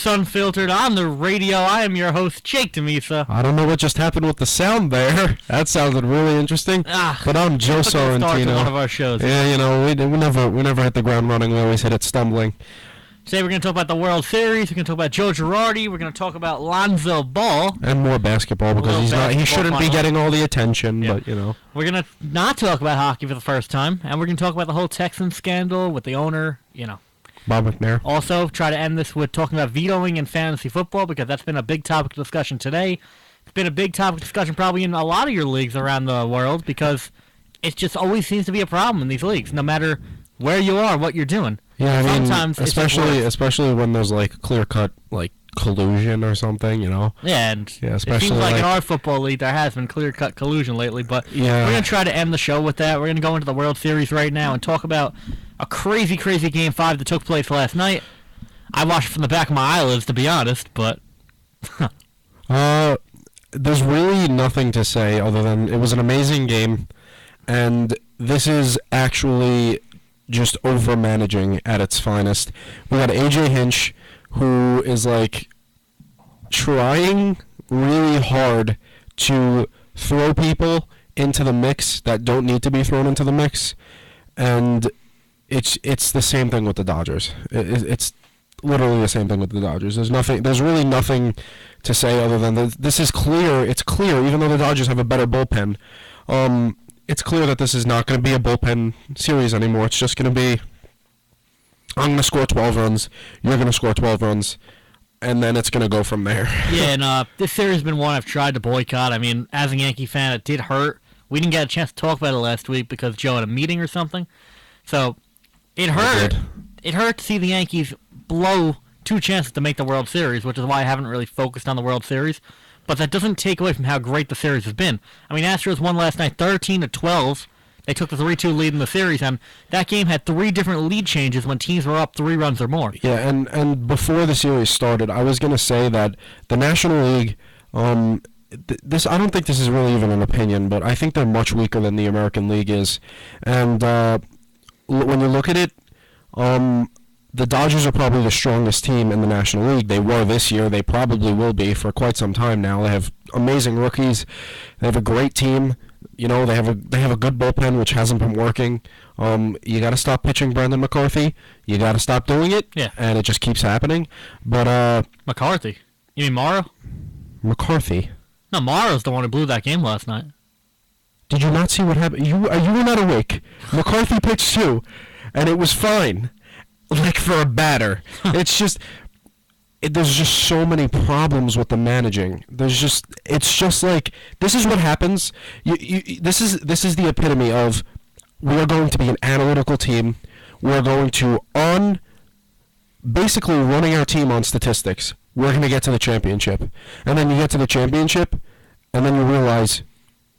Unfiltered on the radio. I am your host, Jake Demisa. I don't know what just happened with the sound there. That sounded really interesting. But I'm Joe Sorrentino. One of our shows. Yeah, we never hit the ground running. We always hit it stumbling. Today we're going to talk about the World Series. We're going to talk about Joe Girardi. We're going to talk about Lonzo Ball. And more basketball because he shouldn't be getting all the attention. Yeah. But we're going to not talk about hockey for the first time, and we're going to talk about the whole Texans scandal with the owner. Bob McNair. Also, try to end this with talking about vetoing in fantasy football because that's been a big topic of discussion today. It's been a big topic of discussion probably in a lot of your leagues around the world because it just always seems to be a problem in these leagues, no matter where you are, what you're doing. Yeah, sometimes especially when there's clear-cut collusion or something, Yeah, and especially it seems like in our football league there has been clear-cut collusion lately, but we're going to try to end the show with that. We're going to go into the World Series right now and talk about a crazy, crazy Game 5 that took place last night. I watched it from the back of my eyelids, to be honest, but... There's really nothing to say other than it was an amazing game, and this is actually just over-managing at its finest. We got A.J. Hinch, who is, trying really hard to throw people into the mix that don't need to be thrown into the mix, and it's the same thing with the Dodgers. It's literally the same thing with the Dodgers. There's really nothing to say other than this is clear. It's clear, even though the Dodgers have a better bullpen. It's clear that this is not going to be a bullpen series anymore. It's just going to be, I'm going to score 12 runs, you're going to score 12 runs, and then it's going to go from there. Yeah, and this series has been one I've tried to boycott. I mean, as a Yankee fan, it did hurt. We didn't get a chance to talk about it last week because Joe had a meeting or something. So it hurt. It hurt to see the Yankees blow 2 chances to make the World Series, which is why I haven't really focused on the World Series. But that doesn't take away from how great the series has been. I mean, Astros won last night 13-12. They took the 3-2 lead in the series, and that game had 3 different lead changes when teams were up 3 runs or more. Yeah, and before the series started, I was going to say that the National League, this I don't think this is really even an opinion, but I think they're much weaker than the American League is. And when you look at it, the Dodgers are probably the strongest team in the National League. They were this year. They probably will be for quite some time now. They have amazing rookies. They have a great team. They have a good bullpen, which hasn't been working. You got to stop pitching Brendan McCarthy. You got to stop doing it. Yeah. And it just keeps happening. But McCarthy? You mean Morrow? McCarthy. No, Morrow's the one who blew that game last night. Did you not see what happened? You were not awake. McCarthy pitched too, and it was fine. For a batter. It's just there's just so many problems with the managing. It's just this is what happens. This is the epitome of we are going to be an analytical team. We're going to basically running our team on statistics. We're going to get to the championship. And then you get to the championship and then you realize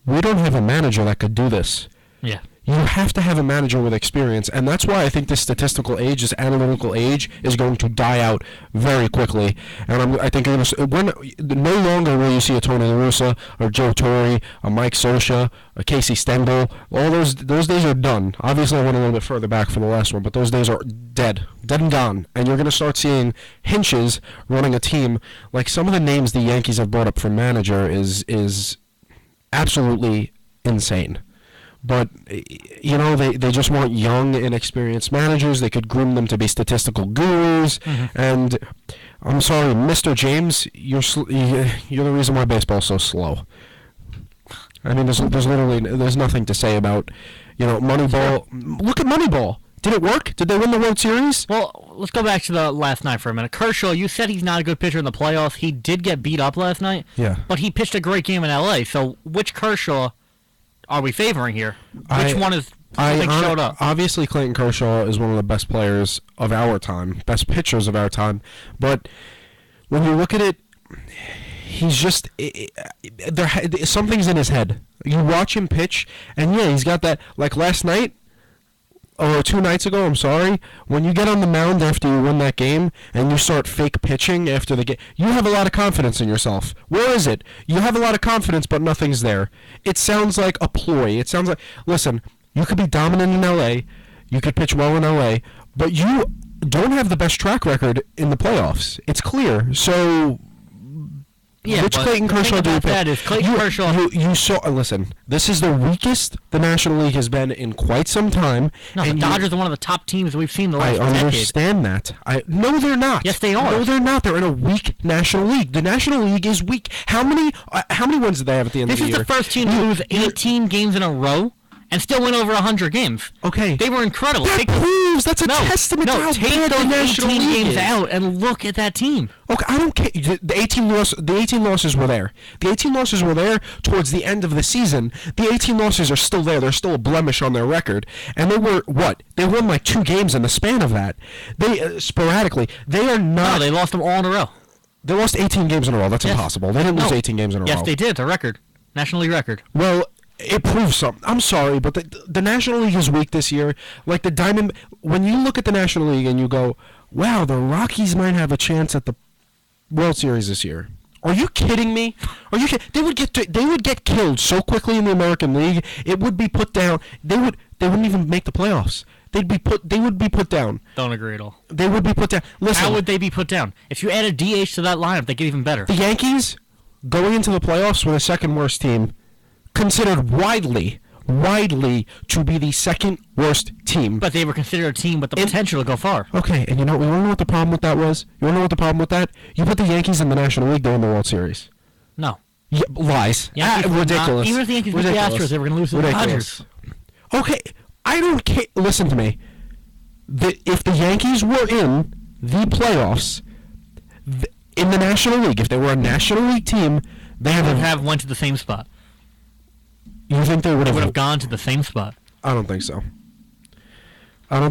we don't have a manager that could do this. Yeah. You have to have a manager with experience, and that's why I think this statistical age, this analytical age, is going to die out very quickly. And I think no longer will you see a Tony La Russa, or Joe Torre, a Mike Scioscia, a Casey Stengel. All those days are done. Obviously, I went a little bit further back for the last one, but those days are dead and gone. And you're going to start seeing Hinches running a team. Some of the names the Yankees have brought up for manager is absolutely insane. But, they just want young, inexperienced managers. They could groom them to be statistical gurus. Mm-hmm. And I'm sorry, Mr. James, you're the reason why baseball's so slow. I mean, there's nothing to say about, Moneyball. Look at Moneyball. Did it work? Did they win the World Series? Well, let's go back to the last night for a minute. Kershaw, you said he's not a good pitcher in the playoffs. He did get beat up last night. Yeah. But he pitched a great game in L.A., so which Kershaw are we favoring here? Which one is showed up? Obviously, Clayton Kershaw is one of the best players of our time, best pitchers of our time. But when you look at it, he's just something's in his head. You watch him pitch, and he's got that. Like last night, or 2 nights ago, I'm sorry, when you get on the mound after you win that game and you start fake pitching after the game, you have a lot of confidence in yourself. Where is it? You have a lot of confidence, but nothing's there. It sounds like a ploy. It sounds like, listen, you could be dominant in L.A., you could pitch well in L.A., but you don't have the best track record in the playoffs. It's clear. So, Yeah, which Clayton Kershaw do you pick? That is Clayton Kershaw. You saw. Listen, this is the weakest the National League has been in quite some time. No, the Dodgers are one of the top teams we've seen the last decade. I understand that. No, they're not. Yes, they are. No, they're not. They're in a weak National League. The National League is weak. How many wins did they have at the end of the year? This is the first team to lose 18 games in a row and still win over 100 games. Okay. They were incredible. That's a testament to how bad the National League is. Take those 18 games out and look at that team. Okay, I don't care. The 18 losses were there. The 18 losses were there towards the end of the season. The 18 losses are still there. They're still a blemish on their record. And they were, what? They won like 2 games in the span of that. They, sporadically. They are not... No, they lost them all in a row. They lost 18 games in a row. That's impossible. They didn't lose 18 games in a row. Yes, they did. It's a record. National League record. Well... It proves something. I'm sorry, but the National League is weak this year. Like the Diamond, when you look at the National League and you go, "Wow, the Rockies might have a chance at the World Series this year." Are you kidding me? They would get killed so quickly in the American League. It would be put down. They wouldn't even make the playoffs. They would be put down. Don't agree at all. They would be put down. Listen, how would they be put down? If you add a DH to that lineup, they get even better. The Yankees going into the playoffs were the second worst team. Considered widely to be the second worst team. But they were considered a team with the potential to go far. Okay, and you want to know what the problem with that was? You want to know what the problem with that? You put the Yankees in the National League, they're in the World Series. No. Yeah, lies. Ridiculous. Even if the Yankees beat the Astros, they were going to lose to the Dodgers. Okay, I don't care. Listen to me. If the Yankees were in the playoffs, in the National League, if they were a National League team, they would have went to the same spot. You think they would have gone to the same spot? I don't think so. Even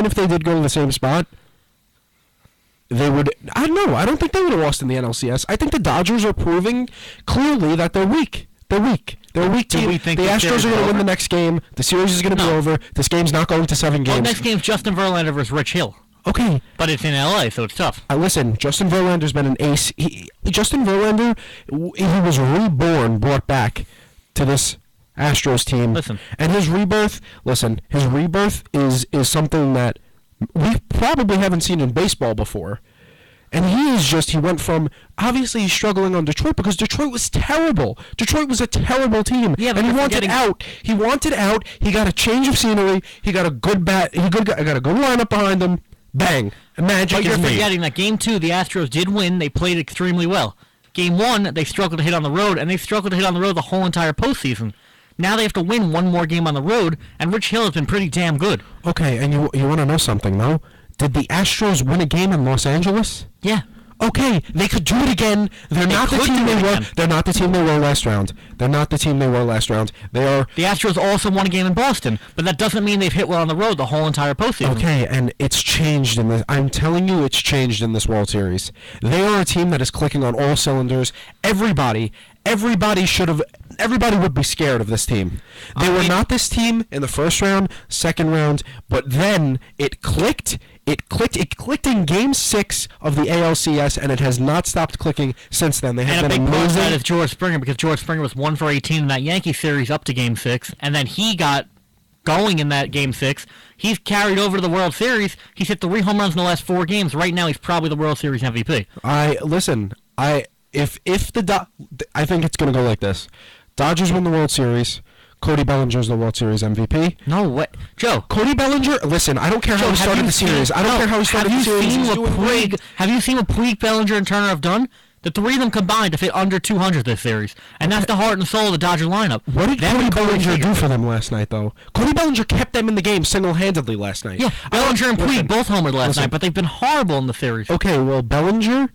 if they did go to the same spot, they would. I don't know. I don't think they would have lost in the NLCS. I think the Dodgers are proving clearly that they're weak. They're weak. They're a weak team. The Astros are going to win the next game. The series is going to be over. This game's not going to 7 games. Well, next game's Justin Verlander versus Rich Hill. Okay. But it's in LA, so it's tough. Listen, Justin Verlander's been an ace. Justin Verlander, he was reborn, brought back to this Astros team. Listen. And his rebirth is something that we probably haven't seen in baseball before. And he went from, obviously he's struggling on Detroit because Detroit was terrible. Detroit was a terrible team. Yeah, and he wanted out. He wanted out. He got a change of scenery. He got a good bat. He got a good lineup behind him. Bang. Magic is made. But you're forgetting that Game 2, the Astros did win. They played extremely well. Game 1, they struggled to hit on the road, and they struggled to hit on the road the whole entire postseason. Now they have to win one more game on the road, and Rich Hill has been pretty damn good. Okay, and you want to know something, though? Did the Astros win a game in Los Angeles? Yeah. Okay, they could do it again. They're not the team they were. They're not the team they were last round. They're not the team they were last round. They are. The Astros also won a game in Boston, but that doesn't mean they've hit well on the road the whole entire postseason. Okay, and it's changed in this. I'm telling you, it's changed in this World Series. They are a team that is clicking on all cylinders. Everybody would be scared of this team. They were not this team in the first round, second round, but then it clicked. It clicked in Game 6 of the ALCS, and it has not stopped clicking since then. They have been amazing. And a big part of that is George Springer, because George Springer was 1 for 18 in that Yankee series up to Game 6, and then he got going in that Game 6. He's carried over to the World Series. He's hit 3 home runs in the last 4 games. Right now, he's probably the World Series MVP. I think it's going to go like this. Dodgers win the World Series. Cody Bellinger's the World Series MVP. No, what? Joe. Cody Bellinger, listen, I don't care how he started the series. I don't care how he started the series. Have you seen what Puig, Bellinger, and Turner have done? The 3 of them combined to fit under 200 this series. And that's the heart and soul of the Dodger lineup. What did Cody Bellinger do for them last night, though? Cody Bellinger kept them in the game single-handedly last night. Yeah, Bellinger and Puig both homered last night, but they've been horrible in the series. Okay, well, Bellinger's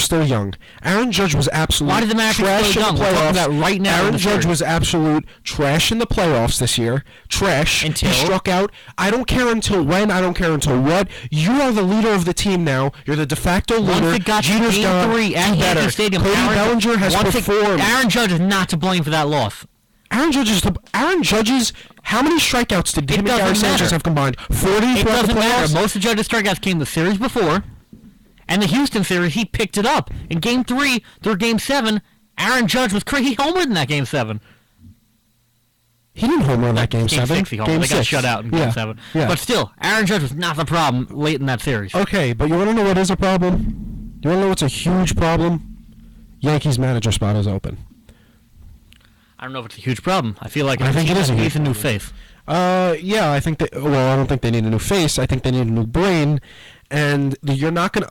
still young. Aaron Judge was absolute trash in the playoffs. Right now Aaron Judge was absolute trash in the playoffs this year. Trash. He struck out. I don't care until when. I don't care until what. You are the leader of the team now. You're the de facto leader. Once it got to Game 3 at Yankee Stadium, Cody Bellinger has performed. Aaron Judge is not to blame for that loss. Aaron Judge's. How many strikeouts did him and Gary Sanchez have combined? 40 throughout the playoffs? Most of Judge's strikeouts came the series before. And the Houston series, he picked it up. In Game 3 through Game 7, Aaron Judge was crazy. He homered in that Game 7. He didn't home run that game 7. 6 he homered. They got shut out in Game 7. Yeah. But still, Aaron Judge was not the problem late in that series. Okay, but you want to know what is a problem? You want to know what's a huge problem? Yankees manager spot is open. I don't know if it's a huge problem. I feel like I think it is a huge new face. Yeah, I think I don't think they need a new face. I think they need a new brain, and you're not gonna.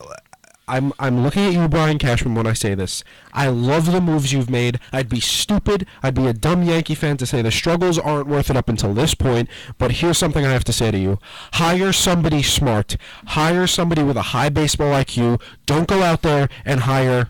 I'm looking at you, Brian Cashman, when I say this. I love the moves you've made. I'd be stupid. I'd be a dumb Yankee fan to say the struggles aren't worth it up until this point. But here's something I have to say to you. Hire somebody smart. Hire somebody with a high baseball IQ. Don't go out there and hire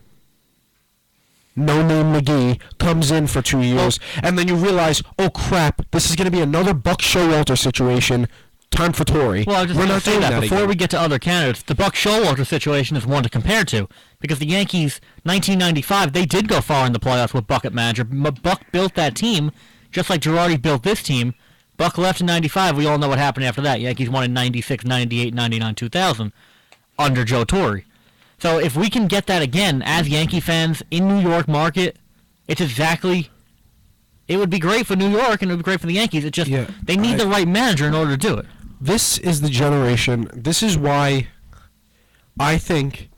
no-name McGee, comes in for 2 years, and then you realize, oh crap, this is going to be another Buck Showalter situation. Time for Torrey. Well, I was just going to say that before we get to other candidates, the Buck Showalter situation is one to compare to, because the Yankees, 1995, they did go far in the playoffs with Buck at manager. Buck built that team, just like Girardi built this team. Buck left in 95. We all know what happened after that. Yankees won in 96, 98, 99, 2000 under Joe Torre. So if we can get that again as Yankee fans in New York market, it would be great for New York and it would be great for the Yankees. It just they need the right manager in order to do it. This is the generation. This is why I think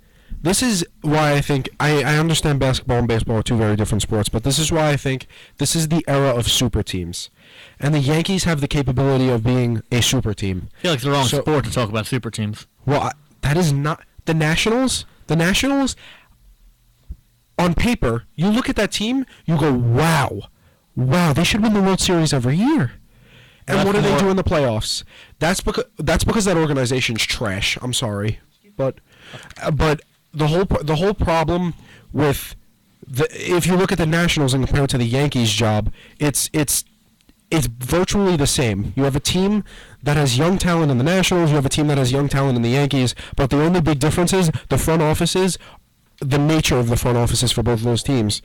I understand basketball and baseball are two very different sports, but this is why I think this is the era of super teams. And the Yankees have the capability of being a super team. I feel like it's the wrong sport to talk about super teams. Well, that is not the Nationals. The Nationals, on paper, you look at that team, you go, wow, they should win the World Series every year. And what do they do in the playoffs? That's because that organization's trash. I'm sorry, but the whole problem with if you look at the Nationals and compare it to the Yankees' job, it's virtually the same. You have a team that has young talent in the Nationals, you have a team that has young talent in the Yankees, but the only big difference is the nature of the front offices for both of those teams.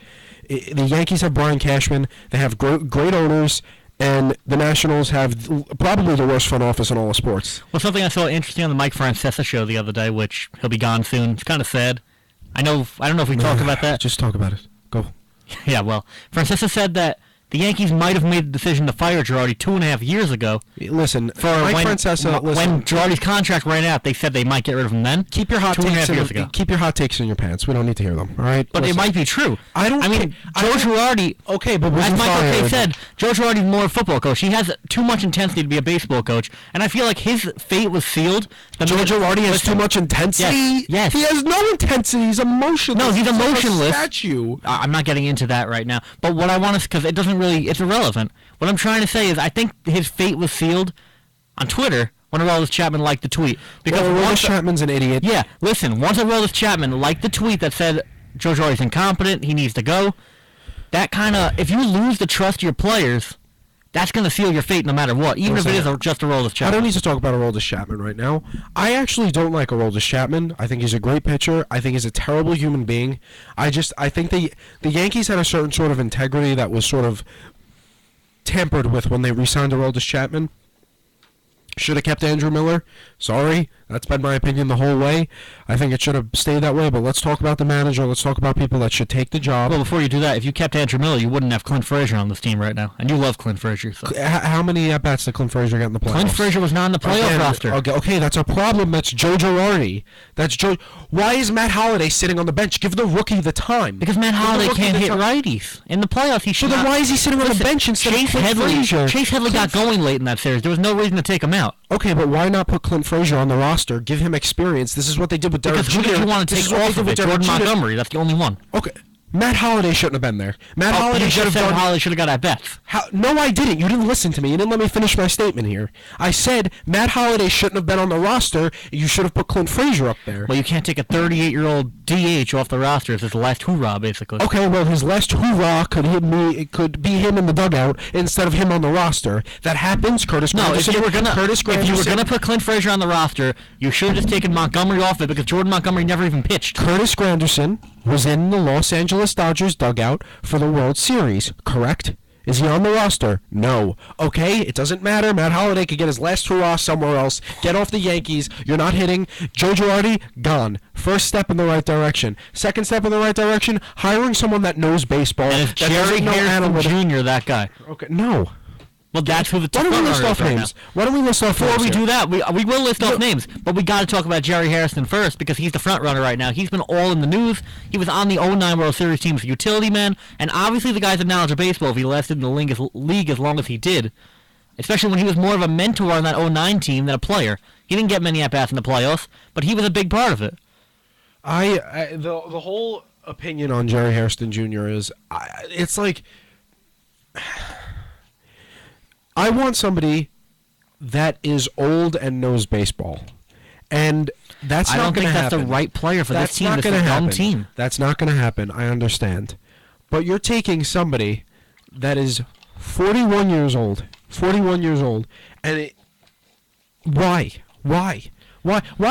The Yankees have Brian Cashman, they have great owners, and the Nationals have probably the worst front office in all of sports. Well, something I saw interesting on the Mike Francesa show the other day, which he'll be gone soon. It's kind of sad. I don't know if we talk about that. Just talk about it. Go. Yeah, well, Francesa said that the Yankees might have made the decision to fire Girardi 2.5 years ago. Listen, when Girardi's contract ran out, they said they might get rid of him then. Keep your hot takes in your pants. We don't need to hear them. All right, but it might be true. Joe Girardi. Okay, but as Michael Kay said, Joe Girardi's more a football coach. He has too much intensity to be a baseball coach, and I feel like his fate was sealed. Joe Girardi has too much intensity. Yes. He has no intensity. He's emotionless. No, he's emotionless. Like a statue. I'm not getting into that right now. But what I want to, because it doesn't really, it's irrelevant. What I'm trying to say is I think his fate was sealed on Twitter when Aroldis Chapman liked the tweet. Because Aroldis Chapman's an idiot. Yeah, listen, once Aroldis Chapman liked the tweet that said Joe Girardi's incompetent, he needs to go, that kind of, if you lose the trust of your players, that's going to seal your fate no matter what, even if it is just Aroldis Chapman. I don't need to talk about Aroldis Chapman right now. I actually don't like Aroldis Chapman. I think he's a great pitcher. I think he's a terrible human being. I think the Yankees had a certain sort of integrity that was sort of tampered with when they re-signed Aroldis Chapman. Should have kept Andrew Miller. Sorry, that's been my opinion the whole way. I think it should have stayed that way, but let's talk about the manager. Let's talk about people that should take the job. Well, before you do that, if you kept Andrew Miller, you wouldn't have Clint Frazier on this team right now. And you love Clint Frazier. So. How many at-bats did Clint Frazier get in the playoffs? Clint Frazier was not in the playoff roster. Okay, that's a problem. That's Joe Girardi. Why is Matt Holliday sitting on the bench? Give the rookie the time. Because Matt Holliday can't hit righties. In the playoffs, he should. So then why is he sitting on the bench instead of Clint Frazier? Chase Headley got going late in that series. There was no reason to take him out. Okay, but why not put Clint Frazier on the roster? Give him experience. This is what they did with Derek Jeter. Because who did you want to take off of it? Jordan Montgomery. That's the only one. Okay. Matt Holliday shouldn't have been there. Holliday should have got at bats. No, I didn't. You didn't listen to me. You didn't let me finish my statement here. I said Matt Holliday shouldn't have been on the roster. You should have put Clint Frazier up there. Well, you can't take a 38-year-old DH off the roster. It's his last hoorah, basically. Okay, well, his last hoorah could be him in the dugout instead of him on the roster. That happens. If you were gonna put Clint Frazier on the roster, you should have just taken Montgomery off it because Jordan Montgomery never even pitched. Curtis Granderson was in the Los Angeles Dodgers dugout for the World Series, correct? Is he on the roster? No. Okay, it doesn't matter. Matt Holliday could get his last hurrah somewhere else. Get off the Yankees. You're not hitting. Joe Girardi, gone. First step in the right direction. Second step in the right direction, hiring someone that knows baseball. And if Jerry Harrison Jr., that guy. Okay, no. Well, that's who the Why don't we front list runner off is right names? now. Why don't we list off Before names we here? do that, we will list off names, but we got to talk about Jerry Hairston first because he's the front runner right now. He's been all in the news. He was on the '09 World Series team as a utility man, and obviously the guy's a knowledge of baseball if he lasted in the league as long as he did, especially when he was more of a mentor on that '09 team than a player. He didn't get many at-bats in the playoffs, but he was a big part of it. The whole opinion on Jerry Hairston Jr. is, it's like, I want somebody that is old and knows baseball, and that's I not don't going to think happen. that's the right player for That's this team. not This is going a to young happen. team. That's not going to happen. I understand, but you're taking somebody that is 41 years old, and why? Why?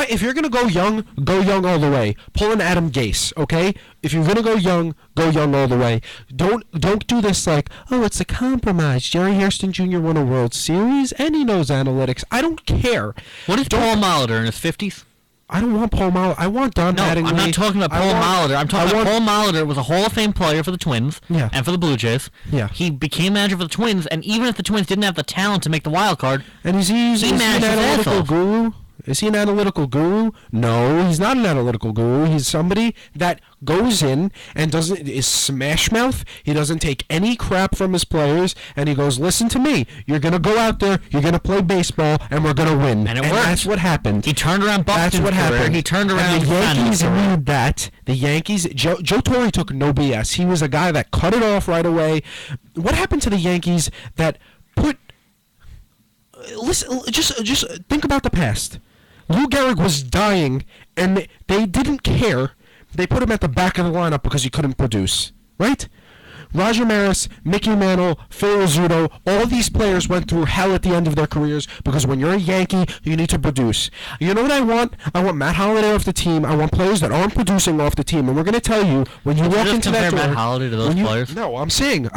If you're gonna go young all the way. Pull an Adam Gase, okay? If you're gonna go young all the way. Don't do this like, oh, it's a compromise. Jerry Hairston Jr. won a World Series and he knows analytics. I don't care. What is Paul Molitor in his 50s? I don't want Paul Molitor. I want Don Mattingly. I'm not talking about Paul Molitor. I'm talking about Paul Molitor was a Hall of Fame player for the Twins and for the Blue Jays. Yeah. He became manager for the Twins, and even if the Twins didn't have the talent to make the wild card, And is he an analytical guru? Is he an analytical guru? No, he's not an analytical guru. He's somebody that goes in and is smash mouth. He doesn't take any crap from his players, and he goes, listen to me. You're going to go out there, you're going to play baseball, and we're going to win. And it worked. That's what happened. He turned around Buxton's That's what career. happened. He turned around and the Yankees career. need that. The Yankees, Joe Torre took no BS. He was a guy that cut it off right away. What happened to the Yankees that put... Listen, just think about the past. Lou Gehrig was dying, and they didn't care. They put him at the back of the lineup because he couldn't produce, right? Roger Maris, Mickey Mantle, Phil Rizzuto, all these players went through hell at the end of their careers because when you're a Yankee, you need to produce. You know what I want? I want Matt Holliday off the team. I want players that aren't producing off the team. And we're going to tell you, when you walk into that door... Matt Holliday to those players? No, I'm saying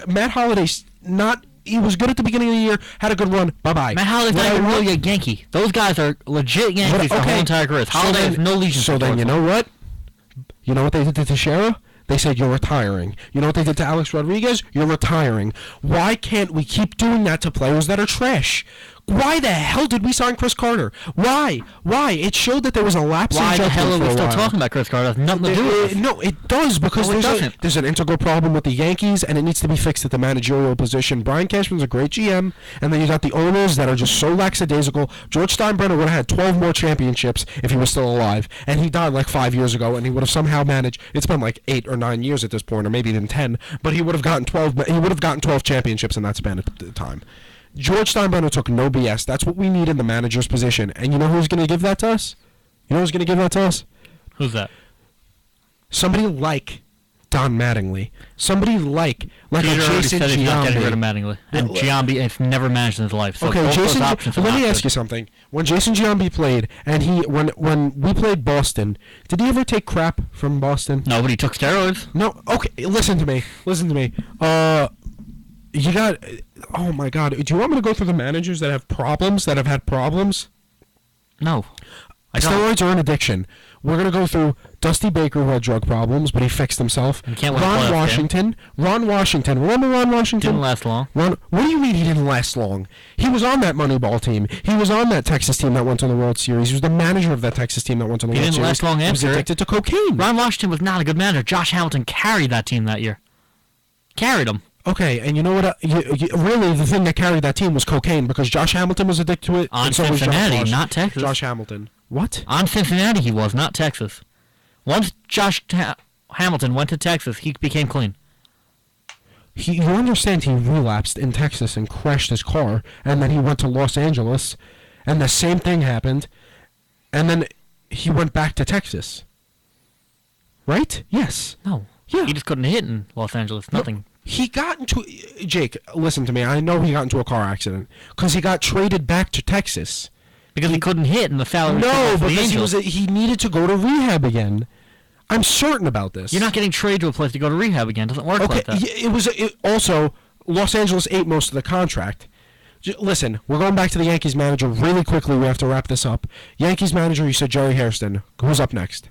Matt Holliday's not... He was good at the beginning of the year, had a good run. Bye-bye. Matt Holliday's not even really a Yankee. Those guys are legit Yankees their whole entire careers. Holliday has no legion. So then, you know what? You know what they did to Teixeira? They said, you're retiring. You know what they did to Alex Rodriguez? You're retiring. Why can't we keep doing that to players that are trash? Why the hell did we sign Chris Carter? Why? It showed that there was a lapse in judgment. Why the hell are we for a still while. talking about Chris Carter? It has nothing to do with it. No, it does because there's an integral problem with the Yankees, and it needs to be fixed at the managerial position. Brian Cashman's a great GM, and then you got the owners that are just so lackadaisical. George Steinbrenner would have had 12 more championships if he was still alive, and he died like 5 years ago, and he would have somehow managed. It's been like 8 or 9 years at this point, or maybe even 10, but he would have gotten 12. He would have gotten 12 championships in that span at the time. George Steinbrenner took no BS. That's what we need in the manager's position. And you know who's going to give that to us? Who's that? Somebody like Don Mattingly. Somebody like Peter a Jason said he's not getting rid of Giambi. Mattingly. And Giambi has never managed in his life. So Okay, both Jason. those options are Let not me good. ask you something. When Jason Giambi played, and when we played Boston, did he ever take crap from Boston? No, but he took steroids. No. Okay, listen to me. You got... Oh, my God. Do you want me to go through the managers that have had problems? No. I don't. Steroids are an addiction. We're going to go through Dusty Baker, who had drug problems, but he fixed himself. You can't win a playoff game. Ron Washington. Remember Ron Washington? Didn't last long. What do you mean he didn't last long? He was on that Moneyball team. He was on that Texas team that went to the World Series. He was the manager of that Texas team that went to the World Series. He didn't last long He was after it. addicted to cocaine. Ron Washington was not a good manager. Josh Hamilton carried that team that year. Carried them. Okay, and you know what? Really, the thing that carried that team was cocaine because Josh Hamilton was addicted to it. On and so was Cincinnati, not Texas. Josh Hamilton. What? On Cincinnati, he was, not Texas. Once Josh Hamilton went to Texas, he became clean. You understand he relapsed in Texas and crashed his car, and then he went to Los Angeles, and the same thing happened, and then he went back to Texas. Right? Yes. No. Yeah. He just couldn't hit in Los Angeles. Nothing. He got into... Jake, listen to me. I know he got into a car accident because he got traded back to Texas. Because he couldn't hit in the salary. No, because he needed to go to rehab again. I'm certain about this. You're not getting traded to a place to go to rehab again. It doesn't work like that. It also, Los Angeles ate most of the contract. Listen, we're going back to the Yankees manager really quickly. We have to wrap this up. Yankees manager, you said Jerry Hairston. Who's up next?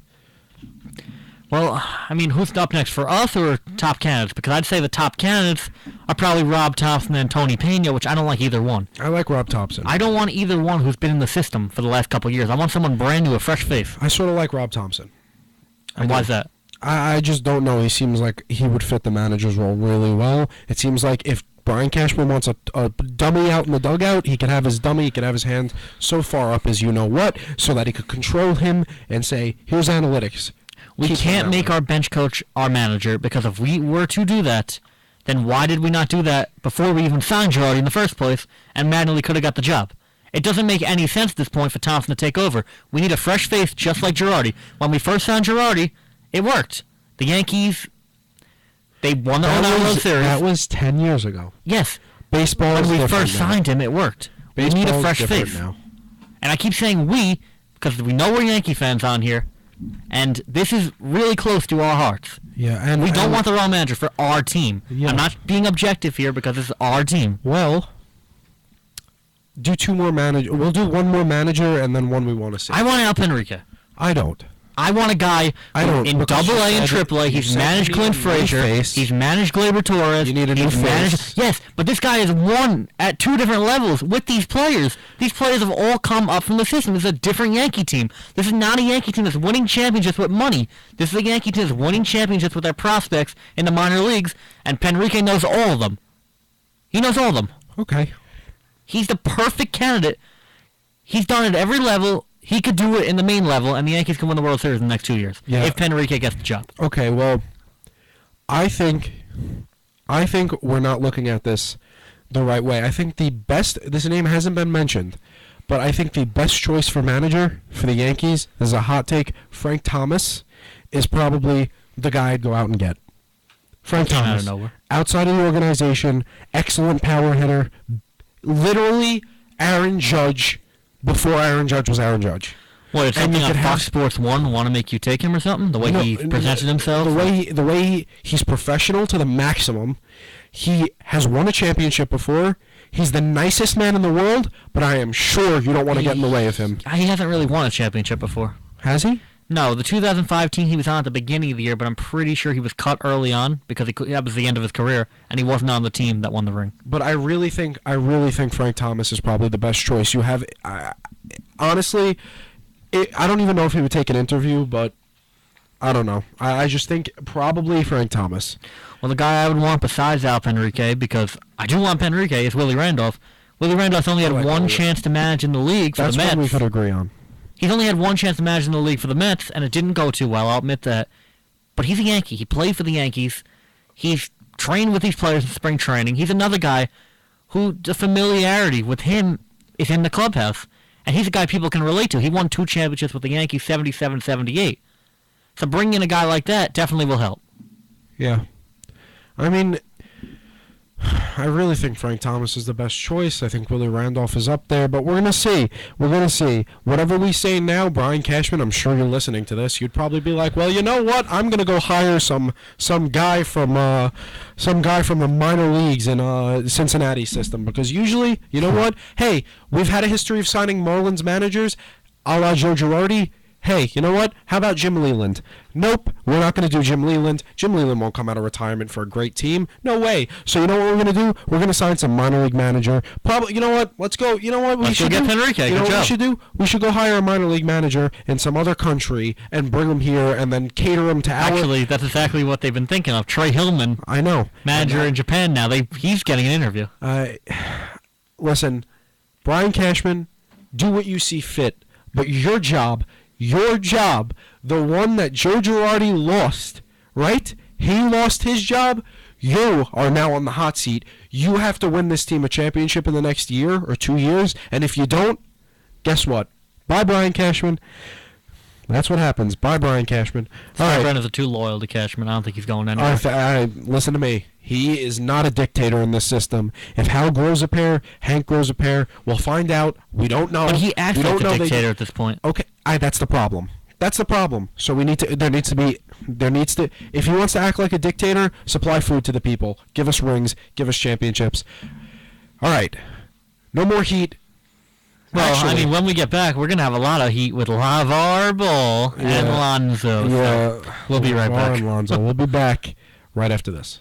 Well, I mean, who's up next for us or top candidates? Because I'd say the top candidates are probably Rob Thompson and Tony Pena, which I don't like either one. I like Rob Thompson. I don't want either one who's been in the system for the last couple of years. I want someone brand new, a fresh face. I sort of like Rob Thompson. And why is that? I just don't know. He seems like he would fit the manager's role really well. It seems like if Brian Cashman wants a dummy out in the dugout, he could have his dummy, he could have his hand so far up as you know what, so that he could control him and say, here's analytics. We can't make our bench coach our manager, because if we were to do that, then why did we not do that before we even signed Girardi in the first place and manually could have got the job? It doesn't make any sense at this point for Thompson to take over. We need a fresh face just like Girardi. When we first signed Girardi, it worked. The Yankees, they won the World Series. That was 10 years ago. Yes. Baseball is when we different first now. signed him, it worked. Baseball we need a fresh is different face. Now. And I keep saying we, because we know we're Yankee fans on here, and this is really close to our hearts. Yeah, and we don't want the wrong manager for our team. Yeah. I'm not being objective here because this is our team. Well, do two more manager. We'll do one more manager and then one we want to see. I want Al Penrique. I don't. I want a guy in Double A and Triple A. He's managed Clint Frazier. He's managed Gleyber Torres. You need a new face. Yes, but this guy has won at two different levels with these players. These players have all come up from the system. This is a different Yankee team. This is not a Yankee team that's winning championships with money. This is a Yankee team that's winning championships with their prospects in the minor leagues, and Penrique knows all of them. He knows all of them. Okay. He's the perfect candidate. He's done it at every level. He could do it in the main level, and the Yankees can win the World Series in the next 2 years if Penrique gets the job. Okay, well, I think we're not looking at this the right way. I think the best, this name hasn't been mentioned, but I think the best choice for manager for the Yankees, this is a hot take, Frank Thomas is probably the guy I'd go out and get. Frank Thomas. Out of nowhere. Outside of the organization, excellent power hitter, literally Aaron Judge before Aaron Judge was Aaron Judge. What, it's something on Fox Sports 1 want to make you take him or something? The way he presented himself? The way he's professional to the maximum. He has won a championship before. He's the nicest man in the world, but I am sure you don't want to get in the way of him. He hasn't really won a championship before. Has he? No, the 2005 team he was on at the beginning of the year, but I'm pretty sure he was cut early on because that was the end of his career, and he wasn't on the team that won the ring. But I really think Frank Thomas is probably the best choice. You have, honestly, I don't even know if he would take an interview, but I don't know. I just think probably Frank Thomas. Well, the guy I would want besides Al Penrique, because I do want Penrique, is Willie Randolph. Willie Randolph only had one chance to manage in the league for the Mets. That's what we could agree on. He's only had one chance to manage in the league for the Mets, and it didn't go too well, I'll admit that. But he's a Yankee. He played for the Yankees. He's trained with these players in spring training. He's another guy who the familiarity with him is in the clubhouse. And he's a guy people can relate to. He won 2 championships with the Yankees, 77, 78. So bringing in a guy like that definitely will help. Yeah. I mean, I really think Frank Thomas is the best choice. I think Willie Randolph is up there, but we're going to see. We're going to see. Whatever we say now, Brian Cashman, I'm sure you're listening to this. You'd probably be like, well, you know what? I'm going to go hire some guy from the minor leagues in Cincinnati system, because usually, you know what? Hey, we've had a history of signing Marlins managers, a la Joe Girardi. Hey, you know what? How about Jim Leland? Nope, we're not going to do Jim Leland. Jim Leland won't come out of retirement for a great team. No way. So you know what we're going to do? We're going to sign some minor league manager. Probably, you know what? Let's go. You know what we should do? Penrique. You know what we should do? We should go hire a minor league manager in some other country and bring him here and then cater him to our... Actually, that's exactly what they've been thinking of. Trey Hillman. I know. Manager in Japan now. He's getting an interview. Listen, Brian Cashman, do what you see fit, but your job, the one that Joe Girardi lost, right? He lost his job. You are now on the hot seat. You have to win this team a championship in the next year or 2 years, and if you don't, guess what? Bye, Brian Cashman. That's what happens. Bye, Brian Cashman. All right. Brennan's too loyal to Cashman. I don't think he's going anywhere. Listen to me. He is not a dictator in this system. If Hal grows a pair, Hank grows a pair, we'll find out. We don't know. But he acts like a dictator at this point. Okay, that's the problem. That's the problem. So if he wants to act like a dictator, supply food to the people. Give us rings. Give us championships. All right. No more heat. Well, Actually, I mean, when we get back, we're going to have a lot of heat with LaVar Ball and Lonzo. Yeah. So we'll be right back. Lonzo. We'll be back right after this.